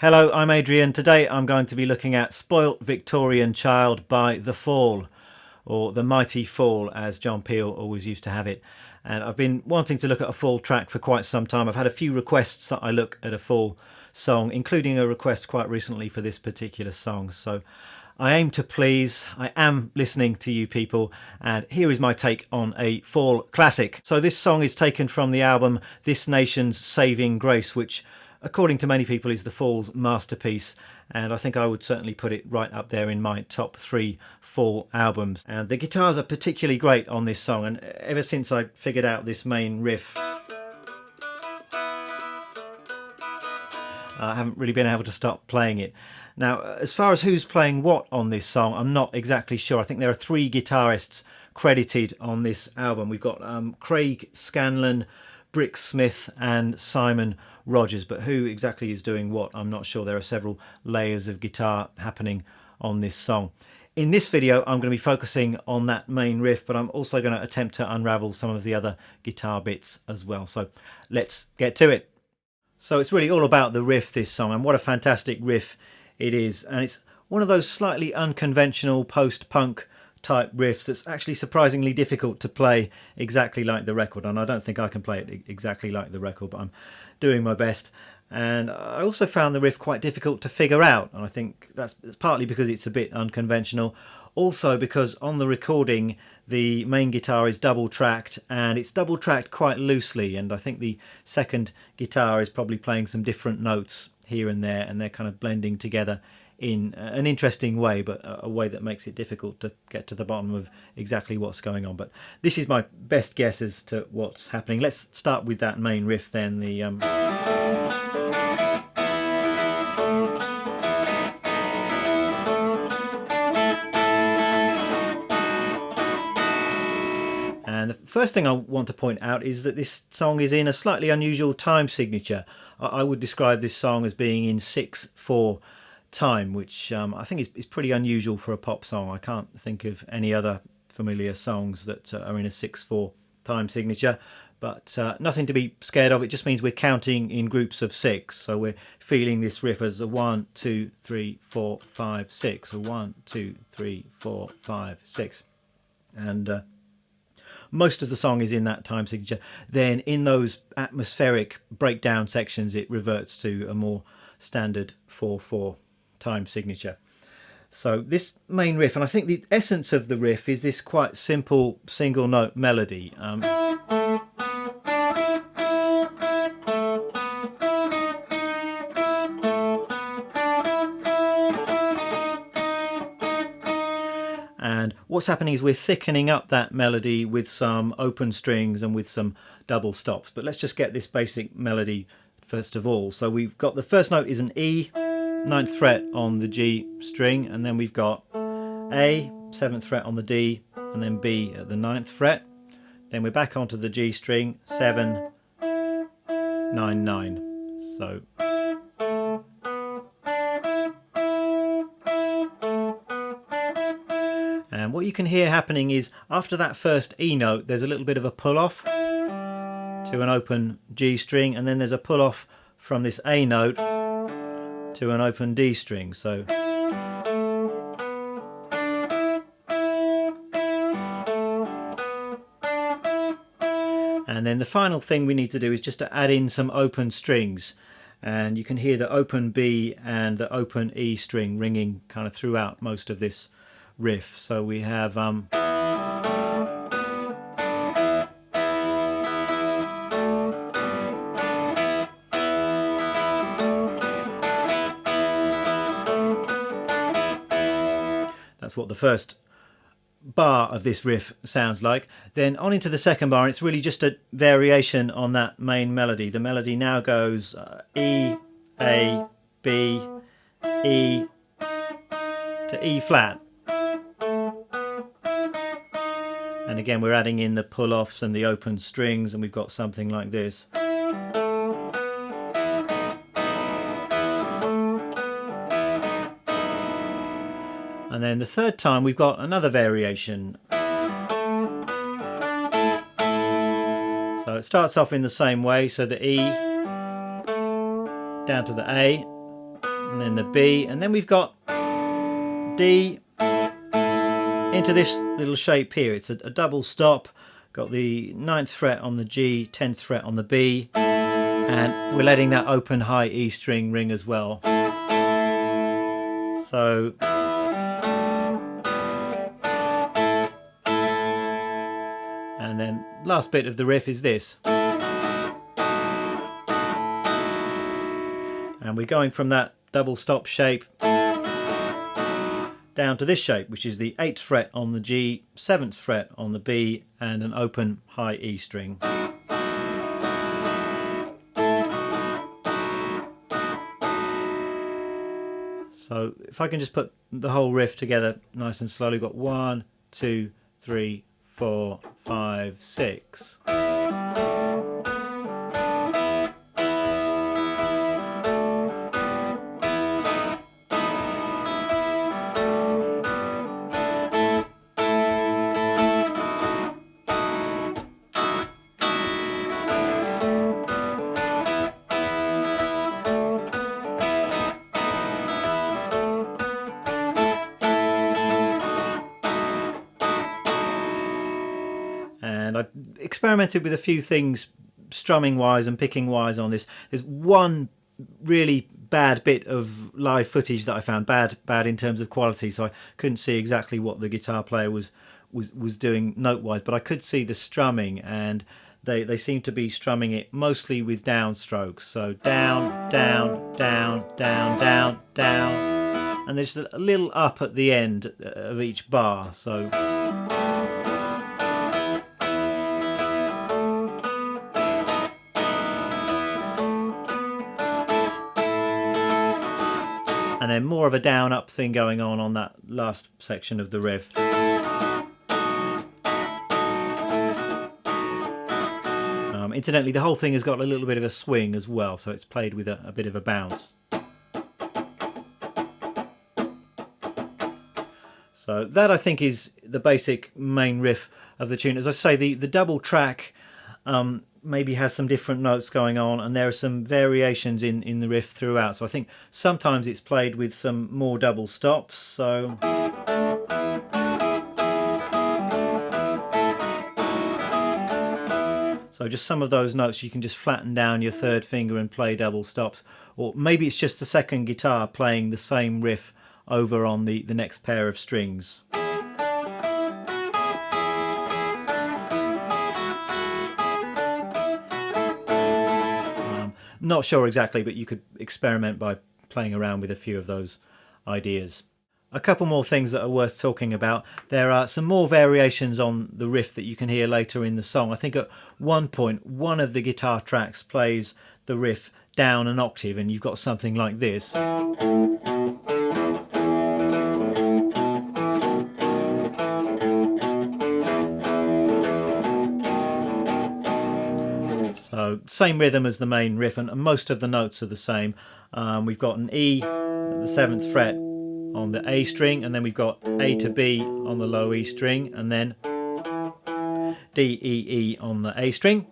Hello, I'm Adrian. Today I'm going to be looking at Spoilt Victorian Child by The Fall, or The Mighty Fall as John Peel always used to have it. And I've been wanting to look at a Fall track for quite some time. I've had a few requests that I look at a Fall song, including a request quite recently for this particular song. So I aim to please. I am listening to you people, and here is my take on a Fall classic. So this song is taken from the album This Nation's Saving Grace, which according to many people is the Fall's masterpiece, and I think I would certainly put it right up there in my top 3 Fall albums. And the guitars are particularly great on this song, and ever since I figured out this main riff, I haven't really been able to stop playing it. Now, as far as who's playing what on this song, I'm not exactly sure. I think there are 3 guitarists credited on this album. We've got Craig Scanlon, Brick Smith and Simon Rogers, but who exactly is doing what, I'm not sure. There are several layers of guitar happening on this song. In this video I'm going to be focusing on that main riff, but I'm also going to attempt to unravel some of the other guitar bits as well. So let's get to it. So it's really all about the riff, this song, and what a fantastic riff it is. And it's one of those slightly unconventional post-punk type riffs that's actually surprisingly difficult to play exactly like the record, and I don't think I can play it exactly like the record, but I'm doing my best. And I also found the riff quite difficult to figure out, and I think that's partly because it's a bit unconventional, also because on the recording the main guitar is double tracked, and it's double tracked quite loosely, and I think the second guitar is probably playing some different notes here and there, and they're kind of blending together in an interesting way, but a way that makes it difficult to get to the bottom of exactly what's going on. But this is my best guess as to what's happening. Let's start with that main riff then, the and the first thing I want to point out is that this song is in a slightly unusual time signature. I would describe this song as being in 6/4 time, which I think is pretty unusual for a pop song. I can't think of any other familiar songs that are in a 6/4 time signature, but nothing to be scared of. It just means we're counting in groups of 6, so we're feeling this riff as a 1 2 3 4 5 6, a 1 2 3 4 5 6, and most of the song is in that time signature. Then in those atmospheric breakdown sections it reverts to a more standard 4/4 time signature. So this main riff, and I think the essence of the riff is this quite simple single note melody. And what's happening is we're thickening up that melody with some open strings and with some double stops. But let's just get this basic melody first of all. So we've got the first note is an E, 9th fret on the G string, and then we've got A, 7th fret on the D, and then B at the 9th fret. Then we're back onto the G string, 7, 9, 9. So and what you can hear happening is after that first E note there's a little bit of a pull off to an open G string, and then there's a pull off from this A note to an open D string. So and then the final thing we need to do is just to add in some open strings, and you can hear the open B and the open E string ringing kind of throughout most of this riff. So we have that's what the first bar of this riff sounds like. Then on into the second bar, and it's really just a variation on that main melody. The melody now goes E, A, B, E to E flat. And again we're adding in the pull-offs and the open strings, and we've got something like this. And then the third time we've got another variation. So it starts off in the same way, so the E down to the A, and then the B, and then we've got D into this little shape here. It's a double stop, got the 9th fret on the G, 10th fret on the B, and we're letting that open high E string ring as well. So and then last bit of the riff is this. And we're going from that double stop shape down to this shape, which is the 8th fret on the G, 7th fret on the B, and an open high E string. So if I can just put the whole riff together nice and slowly, we've got 1, 2, 3, 4, 5, 6. And I experimented with a few things strumming wise and picking wise on this. There's one really bad bit of live footage that I found bad in terms of quality, so I couldn't see exactly what the guitar player was doing note wise, but I could see the strumming, and they seem to be strumming it mostly with down strokes. So down, down, down, down, down, down, and there's a little up at the end of each bar. So and then more of a down up thing going on that last section of the riff. Incidentally, the whole thing has got a little bit of a swing as well, so it's played with a bit of a bounce. So that, I think, is the basic main riff of the tune. As I say, the double track maybe has some different notes going on, and there are some variations in the riff throughout. So I think sometimes it's played with some more double stops. So just some of those notes you can just flatten down your third finger and play double stops, or maybe it's just the second guitar playing the same riff over on the next pair of strings. Not sure exactly, but you could experiment by playing around with a few of those ideas. A couple more things that are worth talking about. There are some more variations on the riff that you can hear later in the song. I think at one point, one of the guitar tracks plays the riff down an octave, and you've got something like this. So same rhythm as the main riff, and most of the notes are the same. We've got an E at the 7th fret on the A string, and then we've got A to B on the low E string, and then D, E, E on the A string.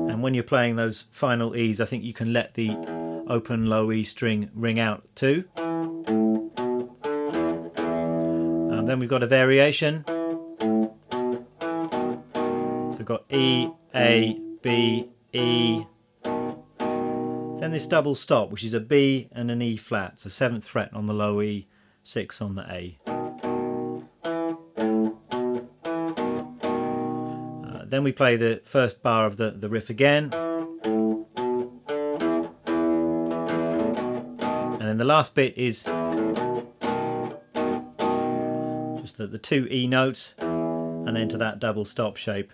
And when you're playing those final E's, I think you can let the open low E string ring out too. And then we've got a variation. So we've got E, A, B, E. Then this double stop, which is a B and an E flat, so 7th fret on the low E, 6 on the A. Then we play the first bar of the riff again. And then the last bit is just the 2 E notes, and then to that double stop shape.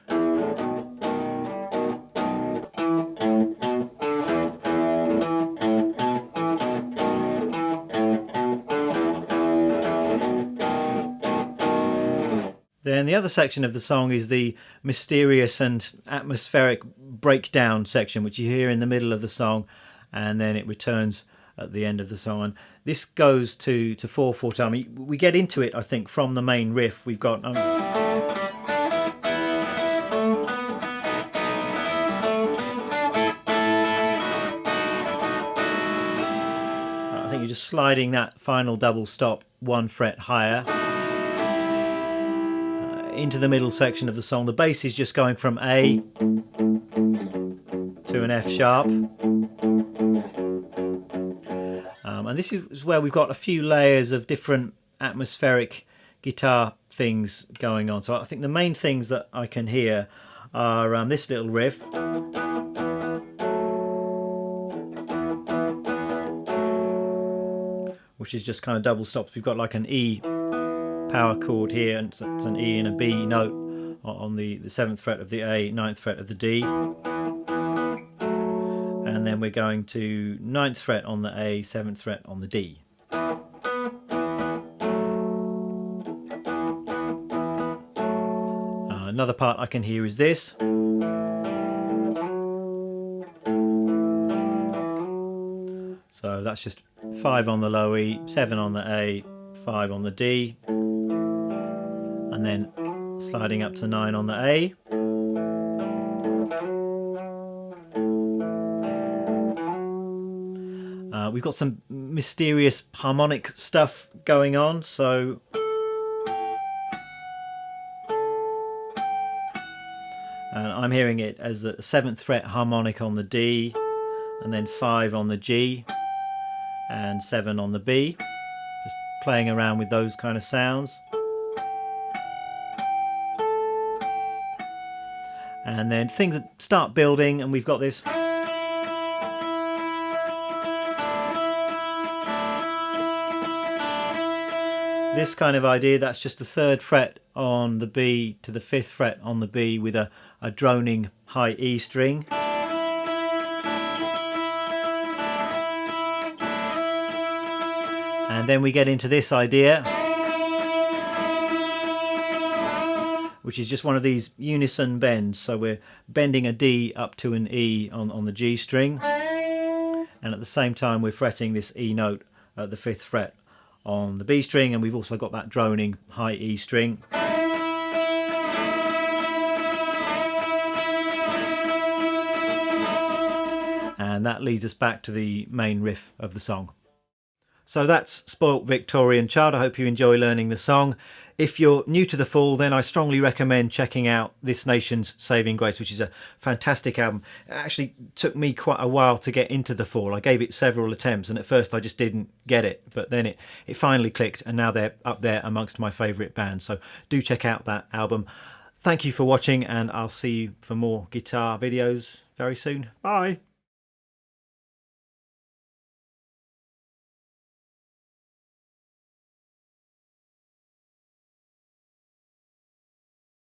Then the other section of the song is the mysterious and atmospheric breakdown section, which you hear in the middle of the song, and then it returns at the end of the song. And this goes to 4/4 time. We get into it, I think, from the main riff. We've got just sliding that final double stop 1 fret higher into the middle section of the song. The bass is just going from A to an F sharp. And this is where we've got a few layers of different atmospheric guitar things going on. So I think the main things that I can hear are this little riff, which is just kind of double stops. We've got like an E power chord here, and it's an E and a B note on the 7th fret of the A, 9th fret of the D. And then we're going to 9th fret on the A, 7th fret on the D. Another part I can hear is this. So that's just 5 on the low E, 7 on the A, 5 on the D, and then sliding up to 9 on the A. We've got some mysterious harmonic stuff going on, so and I'm hearing it as a 7th fret harmonic on the D, and then 5 on the G, and 7 on the B. Just playing around with those kind of sounds. And then things that start building, and we've got this. This kind of idea, that's just the 3rd fret on the B to the 5th fret on the B with a droning high E string. And then we get into this idea, which is just one of these unison bends. So we're bending a D up to an E on the G string, and at the same time we're fretting this E note at the 5th fret on the B string, and we've also got that droning high E string. And that leads us back to the main riff of the song. So that's Spoilt Victorian Child. I hope you enjoy learning the song. If you're new to The Fall, then I strongly recommend checking out This Nation's Saving Grace, which is a fantastic album. It actually took me quite a while to get into The Fall. I gave it several attempts, and at first I just didn't get it, but then it finally clicked, and now they're up there amongst my favourite bands. So do check out that album. Thank you for watching, and I'll see you for more guitar videos very soon. Bye!